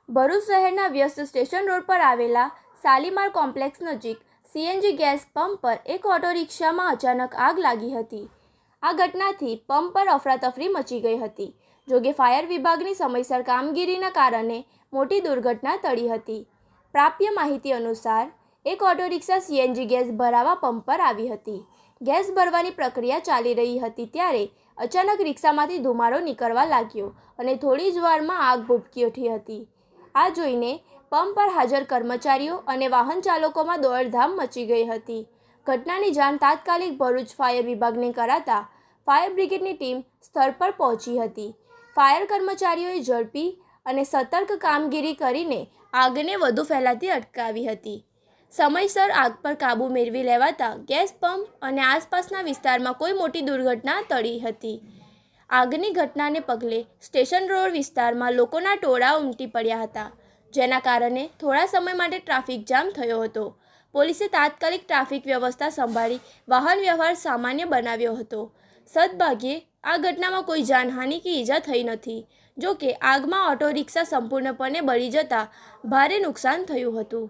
ભરૂચ શહેરના વ્યસ્ત station road પર આવેલા શાલીમાર કોમ્પ્લેક્સ નજીક સીએનજી ગેસ પંપ પર એક ઓટો રિક્ષામાં અચાનક આગ લાગી હતી। આ ઘટનાથી પંપ પર અફરાતફરી મચી ગઈ હતી। જોકે ફાયર વિભાગની સમયસર કામગીરીના કારણે મોટી દુર્ઘટના ટળી હતી। પ્રાપ્ય માહિતી અનુસાર એક ઓટો રિક્ષા સીએનજી ગેસ ભરાવા પંપ પર આવી હતી। ગેસ ભરવાની પ્રક્રિયા ચાલી રહી હતી ત્યારે અચાનક રિક્ષામાંથી ધુમાડો નીકળવા લાગ્યો અને થોડી જ વારમાં આગ ભભૂકી ઉઠી હતી। આ જોઈને પંપ પર હાજર કર્મચારીઓ અને વાહન ચાલકોમાં દોડધામ મચી ગઈ હતી। ઘટનાની જાણ તાત્કાલિક ભરૂચ ફાયર વિભાગને કરાતા ફાયર બ્રિગેડની ટીમ સ્થળ પર પહોંચી હતી। ફાયર કર્મચારીઓએ ઝડપી અને સતર્ક કામગીરી કરીને આગને વધુ ફેલાતી અટકાવી હતી। સમયસર આગ પર કાબૂ મેળવી લેવાતા ગેસ પંપ અને આસપાસના વિસ્તારમાં કોઈ મોટી દુર્ઘટના ટળી હતી। આગની ઘટનાને પગલે સ્ટેશન રોડ વિસ્તારમાં લોકોના ટોળા ઉમટી પડ્યા હતા, જેના કારણે થોડા સમય માટે ટ્રાફિક જામ થયો હતો। પોલીસે તાત્કાલિક ટ્રાફિક વ્યવસ્થા સંભાળી વાહન વ્યવહાર સામાન્ય બનાવ્યો હતો। સદભાગ્યે આ ઘટનામાં કોઈ જાનહાનિ કે ઈજા થઈ નથી। જો કે આગમાં ઓટો રિક્ષા સંપૂર્ણપણે બળી જતા ભારે નુકસાન થયું હતું।